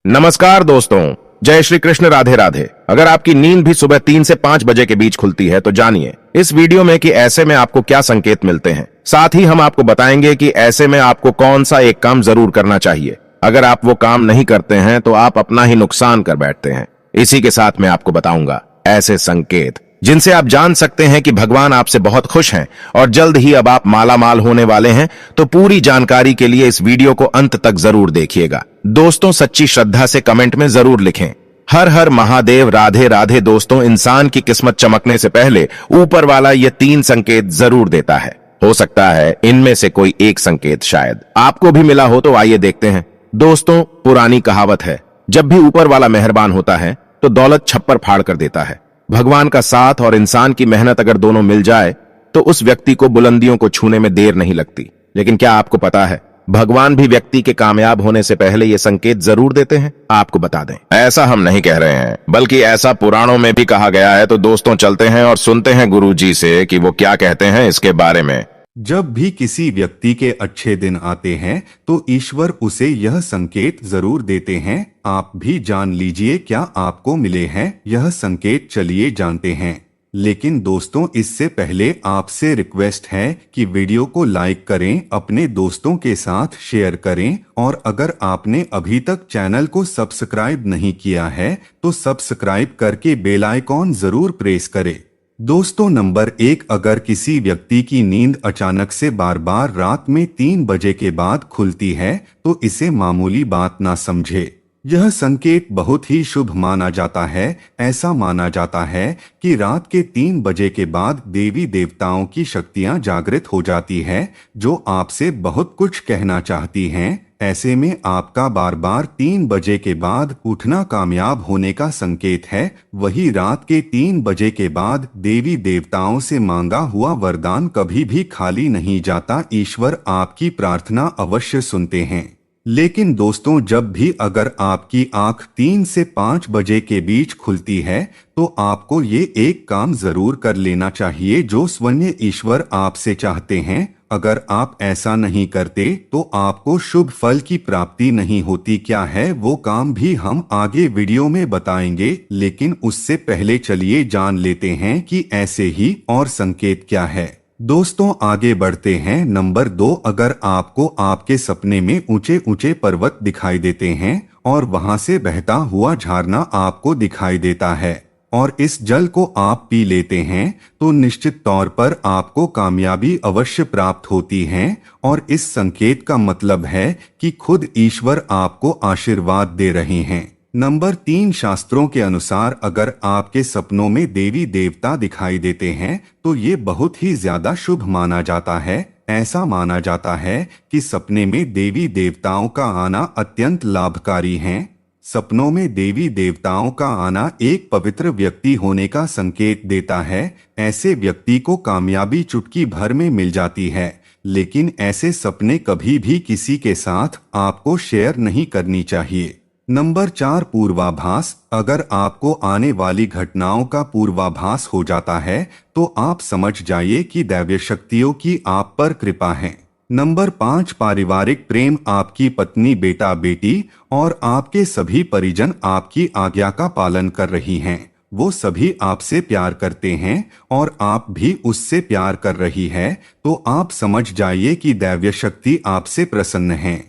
नमस्कार दोस्तों, जय श्री कृष्ण, राधे राधे। अगर आपकी नींद भी सुबह 3 से 5 बजे के बीच खुलती है तो जानिए इस वीडियो में कि ऐसे में आपको क्या संकेत मिलते हैं। साथ ही हम आपको बताएंगे कि ऐसे में आपको कौन सा एक काम जरूर करना चाहिए। अगर आप वो काम नहीं करते हैं तो आप अपना ही नुकसान कर बैठते हैं। इसी के साथ मैं आपको बताऊंगा ऐसे संकेत जिनसे आप जान सकते हैं कि भगवान आपसे बहुत खुश हैं और जल्द ही अब आप माला माल होने वाले हैं। तो पूरी जानकारी के लिए इस वीडियो को अंत तक जरूर देखिएगा। दोस्तों, सच्ची श्रद्धा से कमेंट में जरूर लिखें हर हर महादेव, राधे राधे। दोस्तों, इंसान की किस्मत चमकने से पहले ऊपर वाला ये 3 संकेत जरूर देता है। हो सकता है इनमें से कोई एक संकेत शायद आपको भी मिला हो, तो आइए देखते हैं। दोस्तों, पुरानी कहावत है, जब भी ऊपर वाला मेहरबान होता है तो दौलत छप्पर फाड़ कर देता है। भगवान का साथ और इंसान की मेहनत अगर दोनों मिल जाए तो उस व्यक्ति को बुलंदियों को छूने में देर नहीं लगती। लेकिन क्या आपको पता है, भगवान भी व्यक्ति के कामयाब होने से पहले ये संकेत जरूर देते हैं। आपको बता दें, ऐसा हम नहीं कह रहे हैं, बल्कि ऐसा पुराणों में भी कहा गया है। तो दोस्तों, चलते हैं और सुनते हैं गुरुजी से कि वो क्या कहते हैं इसके बारे में। जब भी किसी व्यक्ति के अच्छे दिन आते हैं तो ईश्वर उसे यह संकेत जरूर देते हैं। आप भी जान लीजिए क्या आपको मिले हैं यह संकेत। चलिए जानते हैं। लेकिन दोस्तों, इससे पहले आपसे रिक्वेस्ट है कि वीडियो को लाइक करें, अपने दोस्तों के साथ शेयर करें, और अगर आपने अभी तक चैनल को सब्सक्राइब नहीं किया है तो सब्सक्राइब करके बेल आइकॉन जरूर प्रेस करें। दोस्तों, नंबर 1, अगर किसी व्यक्ति की नींद अचानक से बार बार रात में 3 बजे के बाद खुलती है तो इसे मामूली बात ना समझे। यह संकेत बहुत ही शुभ माना जाता है। ऐसा माना जाता है कि रात के 3 बजे के बाद देवी देवताओं की शक्तियां जागृत हो जाती है, जो आपसे बहुत कुछ कहना चाहती हैं। ऐसे में आपका बार बार 3 बजे के बाद उठना कामयाब होने का संकेत है। वही रात के 3 बजे के बाद देवी देवताओं से मांगा हुआ वरदान कभी भी खाली नहीं जाता। ईश्वर आपकी प्रार्थना अवश्य सुनते हैं। लेकिन दोस्तों, जब भी अगर आपकी आंख 3 से 5 बजे के बीच खुलती है तो आपको ये एक काम जरूर कर लेना चाहिए जो स्वयं ईश्वर आपसे चाहते हैं। अगर आप ऐसा नहीं करते तो आपको शुभ फल की प्राप्ति नहीं होती। क्या है वो काम भी हम आगे वीडियो में बताएंगे, लेकिन उससे पहले चलिए जान लेते हैं कि ऐसे ही और संकेत क्या है। दोस्तों, आगे बढ़ते हैं। नंबर 2, अगर आपको आपके सपने में ऊंचे ऊंचे पर्वत दिखाई देते हैं और वहां से बहता हुआ झरना आपको दिखाई देता है और इस जल को आप पी लेते हैं तो निश्चित तौर पर आपको कामयाबी अवश्य प्राप्त होती है। और इस संकेत का मतलब है कि खुद ईश्वर आपको आशीर्वाद दे रहे हैं। नंबर 3, शास्त्रों के अनुसार अगर आपके सपनों में देवी देवता दिखाई देते हैं तो ये बहुत ही ज्यादा शुभ माना जाता है। ऐसा माना जाता है कि सपने में देवी देवताओं का आना अत्यंत लाभकारी है। सपनों में देवी देवताओं का आना एक पवित्र व्यक्ति होने का संकेत देता है। ऐसे व्यक्ति को कामयाबी चुटकी भर में मिल जाती है। लेकिन ऐसे सपने कभी भी किसी के साथ आपको शेयर नहीं करनी चाहिए। नंबर 4, पूर्वाभास। अगर आपको आने वाली घटनाओं का पूर्वाभास हो जाता है तो आप समझ जाइए कि दैवीय शक्तियों की आप पर कृपा है। नंबर 5, पारिवारिक प्रेम। आपकी पत्नी, बेटा बेटी और आपके सभी परिजन आपकी आज्ञा का पालन कर रही हैं। वो सभी आपसे प्यार करते हैं और आप भी उससे प्यार कर रही है, तो आप समझ जाइए कि दैवीय शक्ति आपसे प्रसन्न है।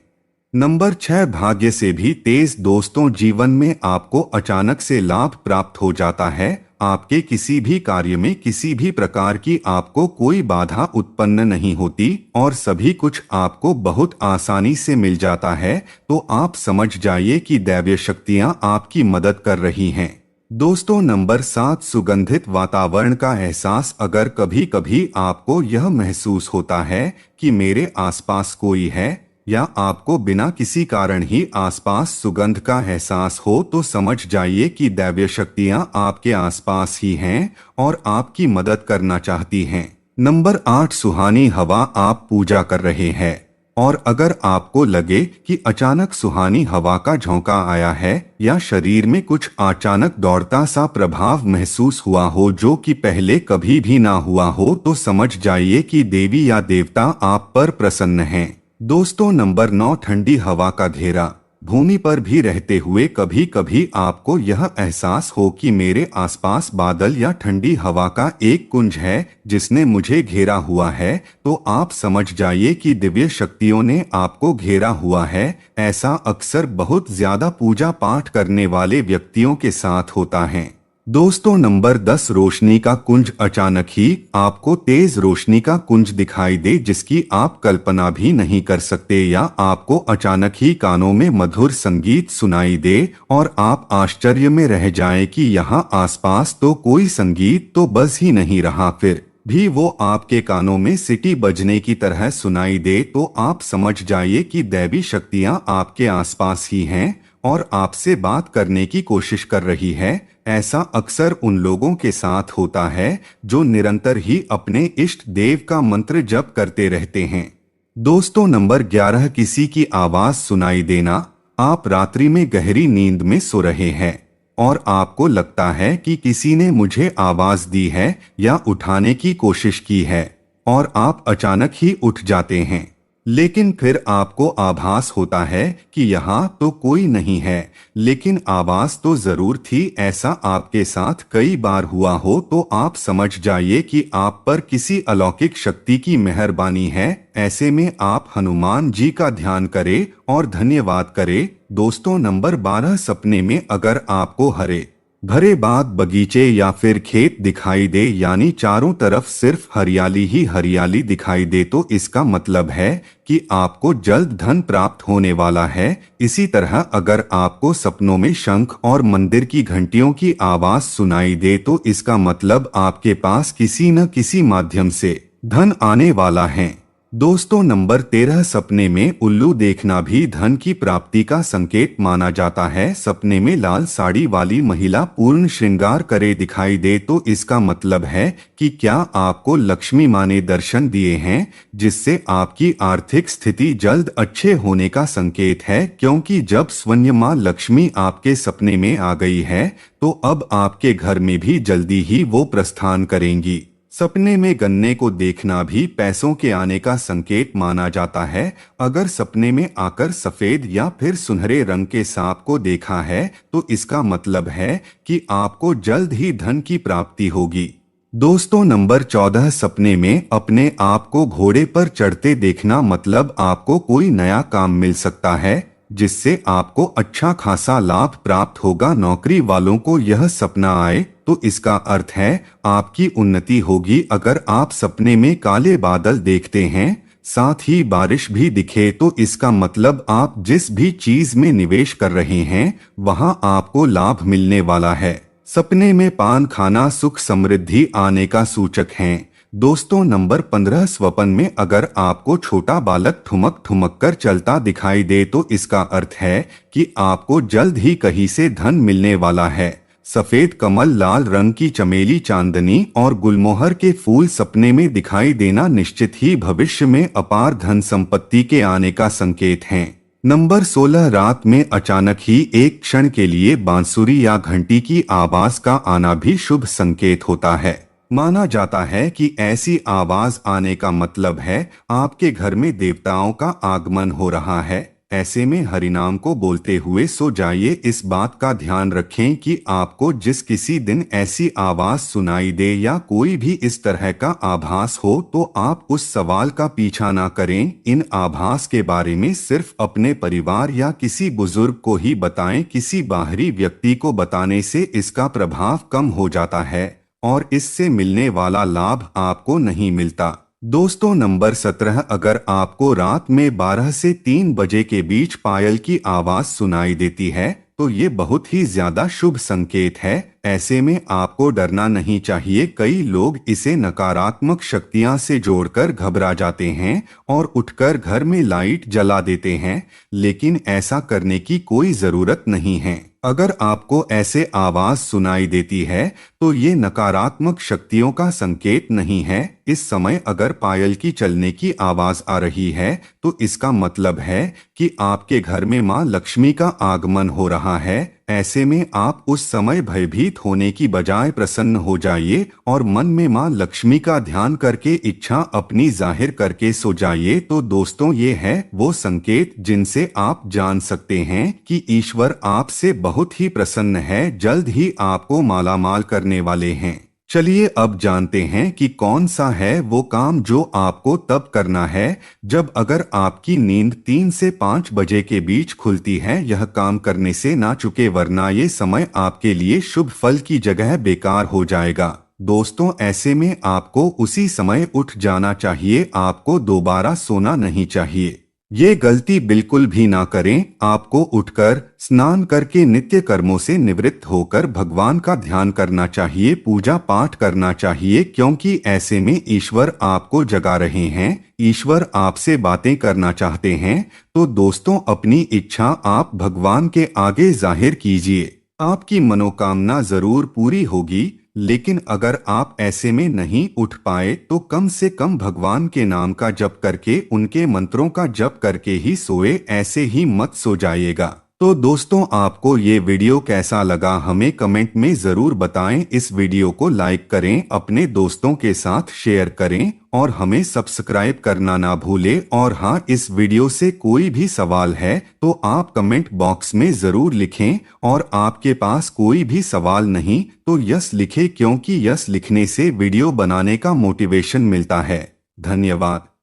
नंबर 6, भाग्य से भी तेज। दोस्तों, जीवन में आपको अचानक से लाभ प्राप्त हो जाता है। आपके किसी भी कार्य में किसी भी प्रकार की आपको कोई बाधा उत्पन्न नहीं होती और सभी कुछ आपको बहुत आसानी से मिल जाता है। तो आप समझ जाइए कि दैवीय शक्तियां आपकी मदद कर रही हैं। दोस्तों, नंबर 7, सुगंधित वातावरण का एहसास। अगर कभी कभी आपको यह महसूस होता है कि मेरे आसपास कोई है, या आपको बिना किसी कारण ही आसपास सुगंध का एहसास हो, तो समझ जाइए कि दैवीय शक्तियां आपके आसपास ही हैं और आपकी मदद करना चाहती हैं। नंबर 8, सुहानी हवा। आप पूजा कर रहे हैं और अगर आपको लगे कि अचानक सुहानी हवा का झोंका आया है या शरीर में कुछ अचानक दौड़ता सा प्रभाव महसूस हुआ हो जो कि पहले कभी भी ना हुआ हो, तो समझ जाइए कि देवी या देवता आप पर प्रसन्न हैं। दोस्तों, नंबर 9, ठंडी हवा का घेरा। भूमि पर भी रहते हुए कभी कभी आपको यह एहसास हो कि मेरे आसपास बादल या ठंडी हवा का एक कुंज है जिसने मुझे घेरा हुआ है, तो आप समझ जाइए कि दिव्य शक्तियों ने आपको घेरा हुआ है। ऐसा अक्सर बहुत ज्यादा पूजा पाठ करने वाले व्यक्तियों के साथ होता है। दोस्तों, नंबर 10, रोशनी का कुंज। अचानक ही आपको तेज रोशनी का कुंज दिखाई दे जिसकी आप कल्पना भी नहीं कर सकते, या आपको अचानक ही कानों में मधुर संगीत सुनाई दे और आप आश्चर्य में रह जाएं कि यहाँ आसपास तो कोई संगीत तो बज ही नहीं रहा, फिर भी वो आपके कानों में सीटी बजने की तरह सुनाई दे, तो आप समझ जाइए कि दैवी शक्तियाँ आपके आसपास ही हैं और आपसे बात करने की कोशिश कर रही है। ऐसा अक्सर उन लोगों के साथ होता है जो निरंतर ही अपने इष्ट देव का मंत्र जप करते रहते हैं। दोस्तों, नंबर 11, किसी की आवाज सुनाई देना। आप रात्रि में गहरी नींद में सो रहे हैं और आपको लगता है कि किसी ने मुझे आवाज दी है या उठाने की कोशिश की है, और आप अचानक ही उठ जाते हैं, लेकिन फिर आपको आभास होता है कि यहाँ तो कोई नहीं है, लेकिन आवाज तो जरूर थी। ऐसा आपके साथ कई बार हुआ हो तो आप समझ जाइए कि आप पर किसी अलौकिक शक्ति की मेहरबानी है। ऐसे में आप हनुमान जी का ध्यान करें और धन्यवाद करें। दोस्तों, नंबर 12, सपने में अगर आपको हरे भरे बाग बगीचे या फिर खेत दिखाई दे, यानी चारों तरफ सिर्फ हरियाली ही हरियाली दिखाई दे, तो इसका मतलब है कि आपको जल्द धन प्राप्त होने वाला है। इसी तरह अगर आपको सपनों में शंख और मंदिर की घंटियों की आवाज सुनाई दे, तो इसका मतलब आपके पास किसी न किसी माध्यम से धन आने वाला है। दोस्तों, नंबर 13, सपने में उल्लू देखना भी धन की प्राप्ति का संकेत माना जाता है। सपने में लाल साड़ी वाली महिला पूर्ण श्रृंगार करे दिखाई दे तो इसका मतलब है कि क्या आपको लक्ष्मी माँ ने दर्शन दिए हैं, जिससे आपकी आर्थिक स्थिति जल्द अच्छे होने का संकेत है, क्योंकि जब स्वयं माँ लक्ष्मी आपके सपने में आ गई है तो अब आपके घर में भी जल्दी ही वो प्रस्थान करेंगी। सपने में गन्ने को देखना भी पैसों के आने का संकेत माना जाता है। अगर सपने में आकर सफेद या फिर सुनहरे रंग के सांप को देखा है तो इसका मतलब है कि आपको जल्द ही धन की प्राप्ति होगी। दोस्तों, नंबर 14, सपने में अपने आप को घोड़े पर चढ़ते देखना, मतलब आपको कोई नया काम मिल सकता है जिससे आपको अच्छा खासा लाभ प्राप्त होगा। नौकरी वालों को यह सपना आए तो इसका अर्थ है आपकी उन्नति होगी। अगर आप सपने में काले बादल देखते हैं, साथ ही बारिश भी दिखे, तो इसका मतलब आप जिस भी चीज में निवेश कर रहे हैं वहां आपको लाभ मिलने वाला है। सपने में पान खाना सुख समृद्धि आने का सूचक है। दोस्तों, नंबर 15, स्वप्न में अगर आपको छोटा बालक ठुमक ठुमक कर चलता दिखाई दे तो इसका अर्थ है कि आपको जल्द ही कहीं से धन मिलने वाला है। सफेद कमल, लाल रंग की चमेली, चांदनी और गुलमोहर के फूल सपने में दिखाई देना निश्चित ही भविष्य में अपार धन संपत्ति के आने का संकेत है। नंबर 16, रात में अचानक ही एक क्षण के लिए बांसुरी या घंटी की आवाज का आना भी शुभ संकेत होता है। माना जाता है कि ऐसी आवाज आने का मतलब है आपके घर में देवताओं का आगमन हो रहा है। ऐसे में हरिनाम को बोलते हुए सो जाइए। इस बात का ध्यान रखें कि आपको जिस किसी दिन ऐसी आवाज सुनाई दे या कोई भी इस तरह का आभास हो तो आप उस सवाल का पीछा ना करें। इन आभास के बारे में सिर्फ अपने परिवार या किसी बुजुर्ग को ही बताएं। किसी बाहरी व्यक्ति को बताने से इसका प्रभाव कम हो जाता है और इससे मिलने वाला लाभ आपको नहीं मिलता। दोस्तों, नंबर 17, अगर आपको रात में 12 से 3 बजे के बीच पायल की आवाज सुनाई देती है तो ये बहुत ही ज्यादा शुभ संकेत है। ऐसे में आपको डरना नहीं चाहिए। कई लोग इसे नकारात्मक शक्तियां से जोड़कर घबरा जाते हैं और उठकर घर में लाइट जला देते हैं, लेकिन ऐसा करने की कोई जरूरत नहीं है। अगर आपको ऐसे आवाज सुनाई देती है तो ये नकारात्मक शक्तियों का संकेत नहीं है। इस समय अगर पायल की चलने की आवाज आ रही है तो इसका मतलब है कि आपके घर में मां लक्ष्मी का आगमन हो रहा है। ऐसे में आप उस समय भयभीत होने की बजाय प्रसन्न हो जाइए और मन में मां लक्ष्मी का ध्यान करके इच्छा अपनी जाहिर करके सो जाइए। तो दोस्तों, ये है वो संकेत जिनसे आप जान सकते हैं कि ईश्वर आपसे बहुत ही प्रसन्न है, जल्द ही आपको मालामाल करने वाले हैं। चलिए अब जानते हैं कि कौन सा है वो काम जो आपको तब करना है जब अगर आपकी नींद 3 से 5 बजे के बीच खुलती है। यह काम करने से ना चुके, वरना ये समय आपके लिए शुभ फल की जगह बेकार हो जाएगा। दोस्तों, ऐसे में आपको उसी समय उठ जाना चाहिए, आपको दोबारा सोना नहीं चाहिए। ये गलती बिल्कुल भी ना करें। आपको उठकर स्नान करके नित्य कर्मों से निवृत्त होकर भगवान का ध्यान करना चाहिए, पूजा पाठ करना चाहिए, क्योंकि ऐसे में ईश्वर आपको जगा रहे हैं, ईश्वर आपसे बातें करना चाहते हैं। तो दोस्तों, अपनी इच्छा आप भगवान के आगे जाहिर कीजिए, आपकी मनोकामना जरूर पूरी होगी। लेकिन अगर आप ऐसे में नहीं उठ पाए तो कम से कम भगवान के नाम का जप करके, उनके मंत्रों का जप करके ही सोए, ऐसे ही मत सो जाइएगा। तो दोस्तों, आपको ये वीडियो कैसा लगा हमें कमेंट में जरूर बताएं। इस वीडियो को लाइक करें, अपने दोस्तों के साथ शेयर करें और हमें सब्सक्राइब करना ना भूलें। और हाँ, इस वीडियो से कोई भी सवाल है तो आप कमेंट बॉक्स में जरूर लिखें, और आपके पास कोई भी सवाल नहीं तो यस लिखें, क्योंकि यस लिखने से वीडियो बनाने का मोटिवेशन मिलता है। धन्यवाद।